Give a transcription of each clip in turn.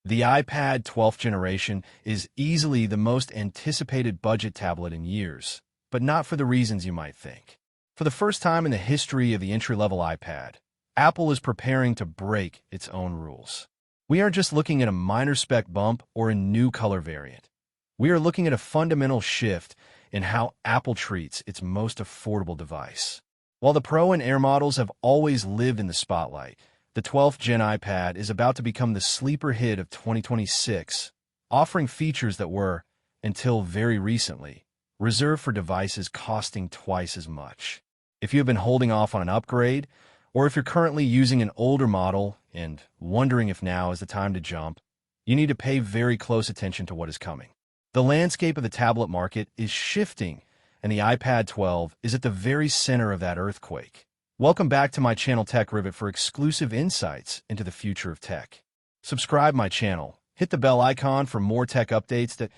The iPad 12th generation is easily the most anticipated budget tablet in years, but not for the reasons you might think. For the first time in the history of the entry-level iPad, Apple is preparing to break its own rules. We aren't just looking at a minor spec bump or a new color variant. We are looking at a fundamental shift in how Apple treats its most affordable device. While the Pro and Air models have always lived in the spotlight, the 12th Gen iPad is about to become the sleeper hit of 2026, offering features that were, until very recently, reserved for devices costing twice as much. If you have been holding off on an upgrade, or if you're currently using an older model and wondering if now is the time to jump, you need to pay very close attention to what is coming. The landscape of the tablet market is shifting, and the iPad 12 is at the very center of that earthquake. Welcome back to my channel Tech Rivet for exclusive insights into the future of tech. Subscribe my channel, hit the bell icon for more tech updates that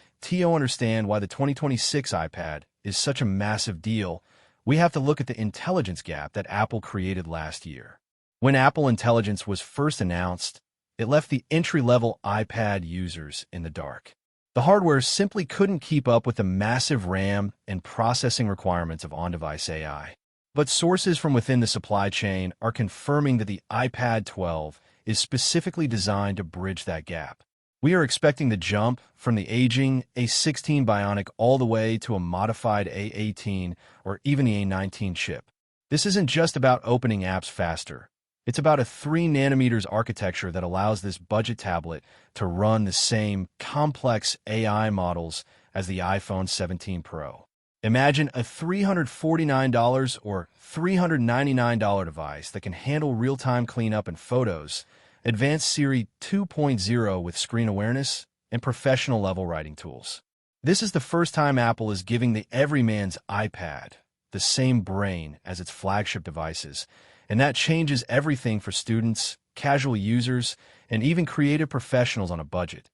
understand why the 2026 iPad is such a massive deal. We have to look at the intelligence gap that Apple created last year. When Apple Intelligence was first announced, it left the entry-level iPad users in the dark. The hardware simply couldn't keep up with the massive RAM and processing requirements of on-device AI. But sources from within the supply chain are confirming that the iPad 12 is specifically designed to bridge that gap. We are expecting the jump from the aging A16 Bionic all the way to a modified A18 or even the A19 chip. This isn't just about opening apps faster. It's about a 3nm architecture that allows this budget tablet to run the same complex AI models as the iPhone 17 Pro. Imagine a $349 or $399 device that can handle real-time cleanup and photos, advanced Siri 2.0 with screen awareness, and professional-level writing tools. This is the first time Apple is giving the everyman's iPad the same brain as its flagship devices, and that changes everything for students, casual users, and even creative professionals on a budget.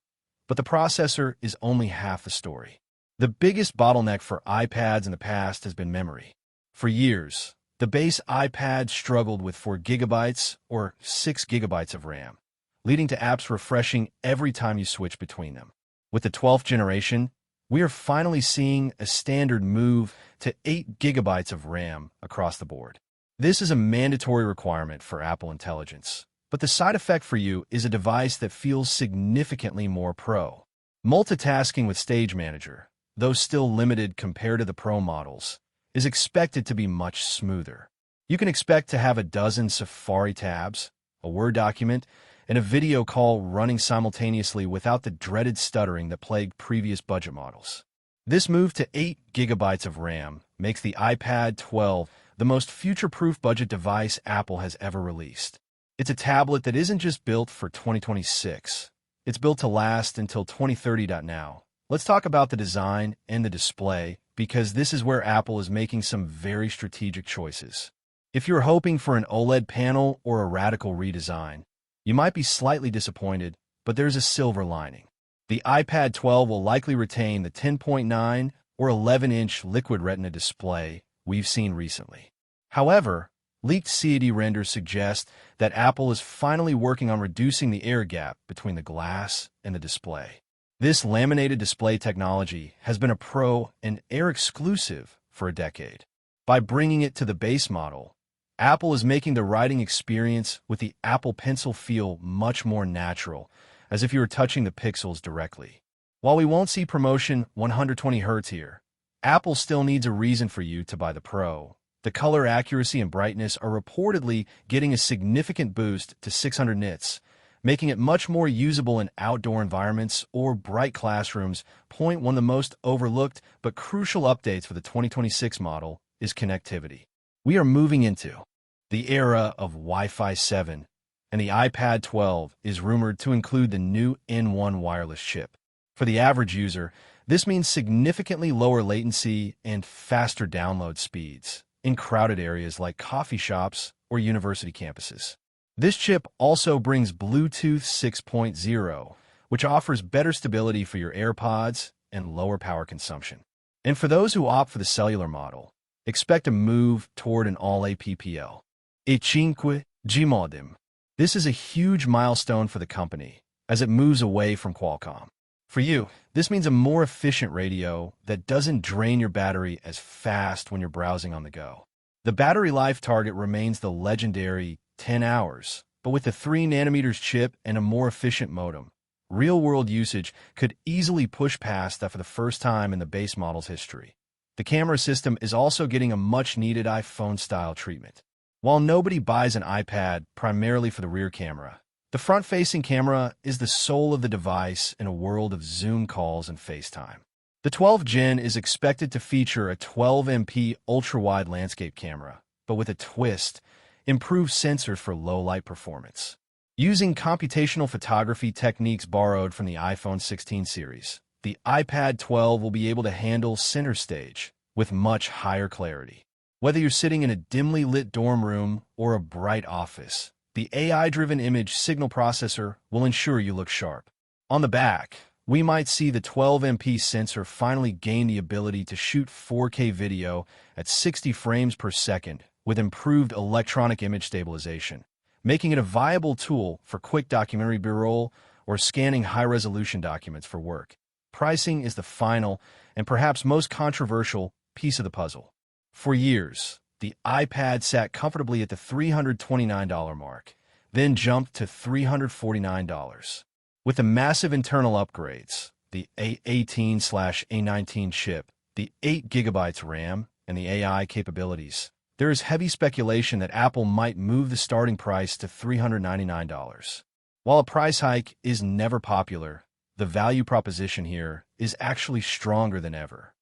But the processor is only half the story. The biggest bottleneck for iPads in the past has been memory. For years, the base iPad struggled with 4 GB or 6 GB of RAM, leading to apps refreshing every time you switch between them. With the 12th generation, we are finally seeing a standard move to 8 GB of RAM across the board. This is a mandatory requirement for Apple Intelligence, but the side effect for you is a device that feels significantly more pro. Multitasking with Stage Manager, though still limited compared to the Pro models, is expected to be much smoother. You can expect to have a dozen Safari tabs, a Word document, and a video call running simultaneously without the dreaded stuttering that plagued previous budget models. This move to 8 GB of RAM makes the iPad 12 the most future-proof budget device Apple has ever released. It's a tablet that isn't just built for 2026. It's built to last until 2030. Now, let's talk about the design and the display, because this is where Apple is making some very strategic choices. If you're hoping for an OLED panel or a radical redesign, you might be slightly disappointed, but there's a silver lining. The iPad 12 will likely retain the 10.9 or 11-inch liquid Retina display we've seen recently. However, leaked CAD renders suggest that Apple is finally working on reducing the air gap between the glass and the display. This laminated display technology has been a Pro and Air exclusive for a decade. By bringing it to the base model, Apple is making the writing experience with the Apple Pencil feel much more natural, as if you were touching the pixels directly. While we won't see promotion 120Hz here, Apple still needs a reason for you to buy the Pro. The color accuracy and brightness are reportedly getting a significant boost to 600 nits, making it much more usable in outdoor environments or bright classrooms. One of the most overlooked but crucial updates for the 2026 model is connectivity. We are moving into the era of Wi-Fi 7, and the iPad 12 is rumored to include the new N1 wireless chip. For the average user, this means significantly lower latency and faster download speeds in crowded areas like coffee shops or university campuses. This chip also brings Bluetooth 6.0, which offers better stability for your AirPods and lower power consumption. And for those who opt for the cellular model, expect a move toward an all-APPL. 5G modem. This is a huge milestone for the company, as it moves away from Qualcomm. For you, this means a more efficient radio that doesn't drain your battery as fast when you're browsing on the go. The battery life target remains the legendary 10 hours, but with a 3nm chip and a more efficient modem, real-world usage could easily push past that for the first time in the base model's history. The camera system is also getting a much-needed iPhone-style treatment. While nobody buys an iPad primarily for the rear camera, the front-facing camera is the soul of the device in a world of Zoom calls and FaceTime. The 12th Gen is expected to feature a 12MP ultra-wide landscape camera, but with a twist, improved sensors for low-light performance. Using computational photography techniques borrowed from the iPhone 16 series, the iPad 12 will be able to handle center stage with much higher clarity. Whether you're sitting in a dimly lit dorm room or a bright office, the AI-driven image signal processor will ensure you look sharp. On the back, we might see the 12MP sensor finally gain the ability to shoot 4K video at 60 frames per second with improved electronic image stabilization, making it a viable tool for quick documentary B-roll or scanning high-resolution documents for work. Pricing is the final and perhaps most controversial piece of the puzzle. For years, the iPad sat comfortably at the $329 mark, then jumped to $349. With the massive internal upgrades, the A18/A19 chip, the 8GB RAM, and the AI capabilities, there is heavy speculation that Apple might move the starting price to $399. While a price hike is never popular, the value proposition here is actually stronger than ever.